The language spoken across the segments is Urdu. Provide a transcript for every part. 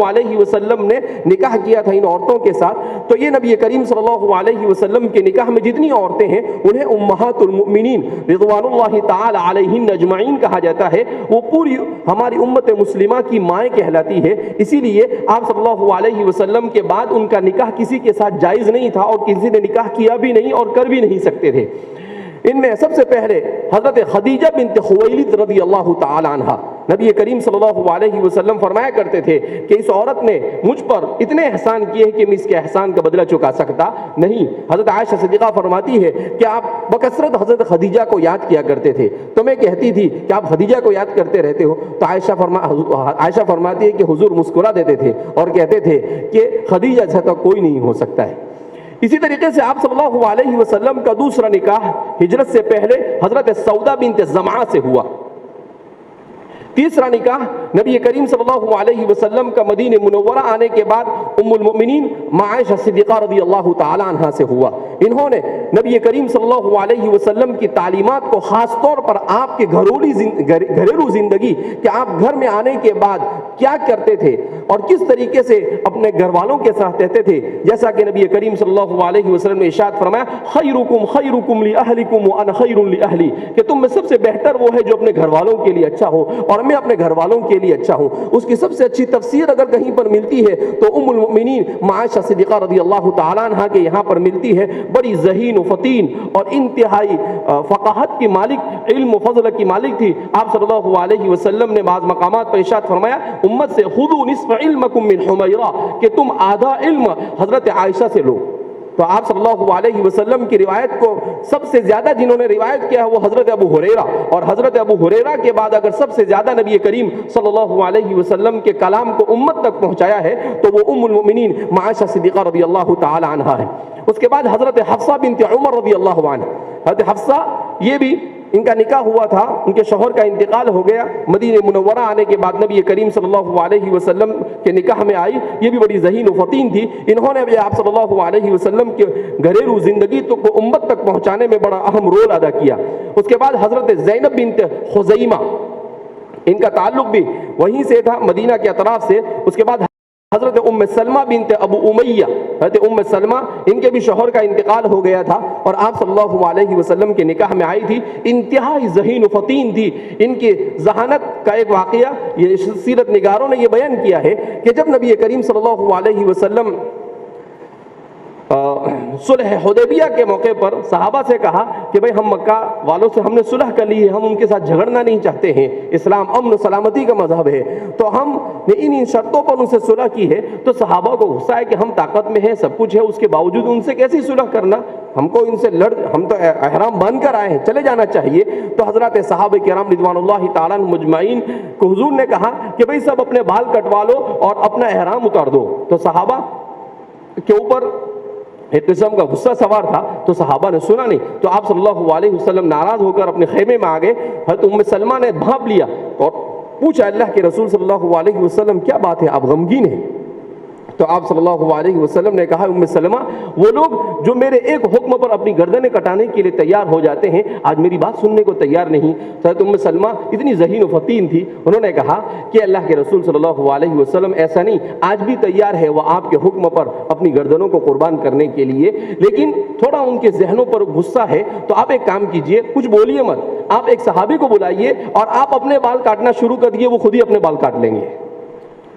علیہ وسلم نے نکاح کیا تھا ان عورتوں کے ساتھ، تو یہ نبی کریم صلی اللہ علیہ وسلم کے نکاح میں جتنی عورتیں ہیں انہیں امہات المؤمنین رضوان اللہ تعالی علیہن اجمعین کہا جاتا ہے، وہ پوری ہماری امت مسلمہ کی مائیں کہلاتی ہے۔ اسی لیے آپ صلی اللہ علیہ وسلم کے بعد ان کا نکاح کسی کے ساتھ جائز نہیں تھا اور کسی نے نکاح کیا بھی نہیں اور کر بھی نہیں سکتے تھے۔ ان میں سب سے پہلے حضرت خدیجہ بنت خویلد رضی اللہ تعالی عنہ، نبی کریم صلی اللہ علیہ وسلم فرمایا کرتے تھے کہ اس عورت نے مجھ پر اتنے احسان کیے ہیں کہ میں اس کے احسان کا بدلہ چکا سکتا نہیں۔ حضرت عائشہ صدیقہ فرماتی ہے کہ آپ بکثرت حضرت خدیجہ کو یاد کیا کرتے تھے، تو میں کہتی تھی کہ آپ خدیجہ کو یاد کرتے رہتے ہو، تو عائشہ فرماتی ہے کہ حضور مسکرا دیتے تھے اور کہتے تھے کہ خدیجہ جیسا تو کوئی نہیں ہو سکتا ہے۔ اسی طریقے سے آپ صلی اللہ علیہ وسلم کا دوسرا نکاح ہجرت سے پہلے حضرت سودا بنت زمعہ سے ہوا۔ تیسرا نکاح نبی کریم صلی اللہ علیہ وسلم کا مدینہ منورہ آنے کے بعد ام المؤمنین عائشہ صدیقہ رضی اللہ تعالی عنہا سے ہوا۔ انہوں نے نبی کریم صلی اللہ علیہ وسلم کی تعلیمات کو خاص طور پر آپ کے گھریلو زندگی کہ آپ گھر میں آنے کے بعد کیا کرتے تھے اور کس طریقے سے اپنے گھر والوں کے ساتھ رہتے تھے، جیسا کہ نبی کریم صلی اللہ علیہ وسلم نے ارشاد فرمایا خیرکم خیرکم لأہلکم وانا خیر لأہلی، کہ تم میں سب سے بہتر وہ ہے جو اپنے گھر والوں کے لیے اچھا ہو اور میں اپنے گھر والوں کے لیے اچھا ہوں۔ اس کی سب سے اچھی تفسیر اگر کہیں پر ملتی ہے تو ام المؤمنین عائشہ صدیقہ رضی اللہ تعالی عنہا کے یہاں پر ملتی ہے۔ بڑی ذہین و فطین اور انتہائی فقاہت کی مالک، علم و فضل کی مالک تھی۔ آپ صلی اللہ علیہ وسلم نے بعض مقامات پر ارشاد فرمایا امت سے خذوا نصف علمکم من حمیرہ، کہ تم آدھا علم حضرت عائشہ سے لو۔ تو آپ صلی اللہ علیہ وسلم کی روایت کو سب سے زیادہ جنہوں نے روایت کیا ہے وہ حضرت ابو ہریرہ، اور حضرت ابو ہریرہ کے بعد اگر سب سے زیادہ نبی کریم صلی اللہ علیہ وسلم کے کلام کو امت تک پہنچایا ہے تو وہ ام المؤمنین عائشہ صدیقہ رضی اللہ تعالی عنہا ہے۔ اس کے بعد حضرت حفصہ بنت عمر رضی اللہ عنہ، حضرت حفصہ یہ بھی ان کا نکاح ہوا تھا، ان کے شوہر کا انتقال ہو گیا، مدینہ منورہ آنے کے بعد نبی کریم صلی اللہ علیہ وسلم کے نکاح میں آئی۔ یہ بھی بڑی ذہین و فطین تھی، انہوں نے بھی آپ صلی اللہ علیہ وسلم کے گھریلو زندگی کو امت تک پہنچانے میں بڑا اہم رول ادا کیا۔ اس کے بعد حضرت زینب بنت خزیمہ، ان کا تعلق بھی وہیں سے تھا، مدینہ کے اطراف سے۔ اس کے بعد حضرت ام سلمہ بنت ابو امیہ، حضرت ام سلمہ ان کے بھی شوہر کا انتقال ہو گیا تھا اور آپ صلی اللہ علیہ وسلم کے نکاح میں آئی تھی۔ انتہائی ذہین و فطین تھی۔ ان کی ذہانت کا ایک واقعہ یہ سیرت نگاروں نے یہ بیان کیا ہے کہ جب نبی کریم صلی اللہ علیہ وسلم صلح حدیبیہ کے موقع پر صحابہ سے کہا کہ بھئی ہم مکہ والوں سے ہم نے صلح کر لی ہے، ہم ان کے ساتھ جھگڑنا نہیں چاہتے ہیں، اسلام امن و سلامتی کا مذہب ہے، تو ہم نے ان شرطوں پر ان سے صلح کی ہے۔ تو صحابہ کو غصہ ہے کہ ہم طاقت میں ہیں، سب کچھ ہے، اس کے باوجود ان سے کیسی صلح کرنا، ہم کو ان سے ہم تو احرام باندھ کر آئے ہیں، چلے جانا چاہیے۔ تو حضرات صحابہ کرام رضوان اللہ تعالیٰ مجمعین کو حضور نے کہا کہ بھئی سب اپنے بال کٹوا لو اور اپنا احرام اتار دو۔ تو صحابہ کے اوپر ایک قسم کا غصہ سوار تھا، تو صحابہ نے سنا نہیں، تو آپ صلی اللہ علیہ وسلم ناراض ہو کر اپنے خیمے میں آ گئے۔ حضرت ام سلمہ نے بھانپ لیا اور پوچھا اللہ کے رسول صلی اللہ علیہ وسلم کیا بات ہے، آپ غمگین ہیں؟ تو آپ صلی اللہ علیہ وسلم نے کہا ام سلمہ وہ لوگ جو میرے ایک حکم پر اپنی گردنیں کٹانے کے لیے تیار ہو جاتے ہیں آج میری بات سننے کو تیار نہیں۔ حضرت ام سلمہ اتنی ذہین و فطین تھی، انہوں نے کہا کہ اللہ کے رسول صلی اللہ علیہ وسلم ایسا نہیں، آج بھی تیار ہے وہ آپ کے حکم پر اپنی گردنوں کو قربان کرنے کے لیے، لیکن تھوڑا ان کے ذہنوں پر غصہ ہے، تو آپ ایک کام کیجئے، کچھ بولیے مت، آپ ایک صحابی کو بلائیے اور آپ اپنے بال کاٹنا شروع کر دیے، وہ خود ہی اپنے بال کاٹ لیں گے۔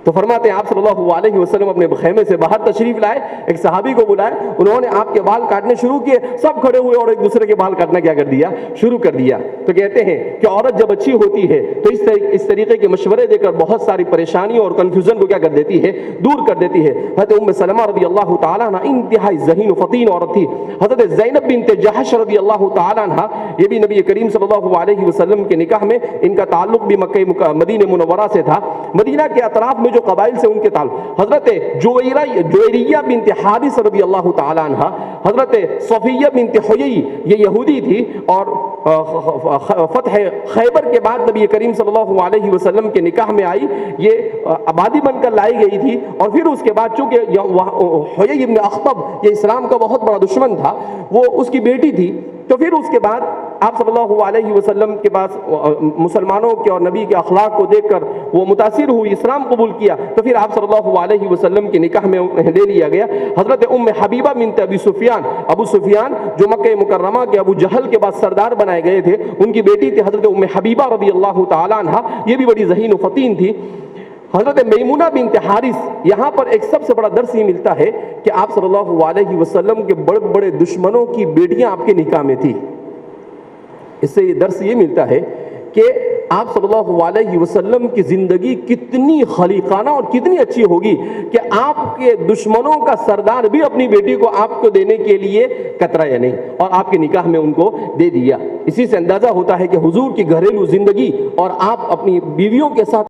تو فرماتے ہیں آپ صلی اللہ علیہ وسلم اپنے خیمے سے باہر تشریف لائے، ایک صحابی کو بلائے، انہوں نے آپ کے بال کاٹنے شروع کیے، سب کھڑے ہوئے اور ایک دوسرے کے بال کاٹنا کیا کر دیا، شروع کر دیا۔ تو کہتے ہیں کہ عورت جب اچھی ہوتی ہے تو اس طریقے کے مشورے دے کر بہت ساری پریشانیوں اور کنفیوژن کو کیا کر دیتی ہے، دور کر دیتی ہے۔ حضرت ام سلمہ رضی اللہ تعالیٰ عنہ انتہائی ذہین و فطین عورت تھی۔ حضرت زینب بنت جحش رضی اللہ تعالیٰ عنہ، یہ بھی نبی کریم صلی اللہ علیہ وسلم کے نکاح میں ان کا تعلق بھی مدینہ منورہ سے تھا۔ مدینہ کے اطراف میں جو قبائل سے ان کے تعلق، حضرت جویریہ بنت حارث رضی اللہ تعالی عنہ، حضرت صفیہ بنت حیی یہ یہودی تھی اور فتح خیبر کے بعد نبی کریم صلی اللہ علیہ وسلم کے نکاح میں آئی، یہ آبادی بن کر لائی گئی تھی، اور پھر اس کے بعد چونکہ حیی بن اخطب یہ اسلام کا بہت بڑا دشمن تھا، وہ اس کی بیٹی تھی، تو پھر اس کے بعد آپ صلی اللہ علیہ وسلم کے پاس مسلمانوں کے اور نبی کے اخلاق کو دیکھ کر وہ متاثر ہوئی، اسلام قبول کیا، تو پھر آپ صلی اللہ علیہ وسلم کے نکاح میں لے لیا گیا۔ حضرت ام حبیبہ بنت ابی سفیان، ابو سفیان جو مکہ مکرمہ کے ابو جہل کے بعد سردار بنائے گئے تھے، ان کی بیٹی تھی حضرت ام حبیبہ رضی اللہ تعالی عنہا، یہ بھی بڑی ذہین و فطین تھی۔ حضرت میمونہ بنت حارث، یہاں پر ایک سب سے بڑا درس یہ ملتا ہے کہ آپ صلی اللہ علیہ وسلم کے بڑے بڑے دشمنوں کی بیٹیاں آپ کے نکاح میں تھی۔ اس سے یہ درس یہ ملتا ہے کہ آپ صلی اللہ علیہ وسلم کی زندگی کتنی خلیقانہ اور کتنی اچھی ہوگی کہ آپ کے دشمنوں کا سردار بھی اپنی بیٹی کو آپ کو دینے کے لیے کترایا نہیں، اور آپ کے نکاح میں ان کو دے دیا۔ اسی سے اندازہ ہوتا ہے کہ حضور کی گھریلو زندگی اور آپ اپنی بیویوں کے ساتھ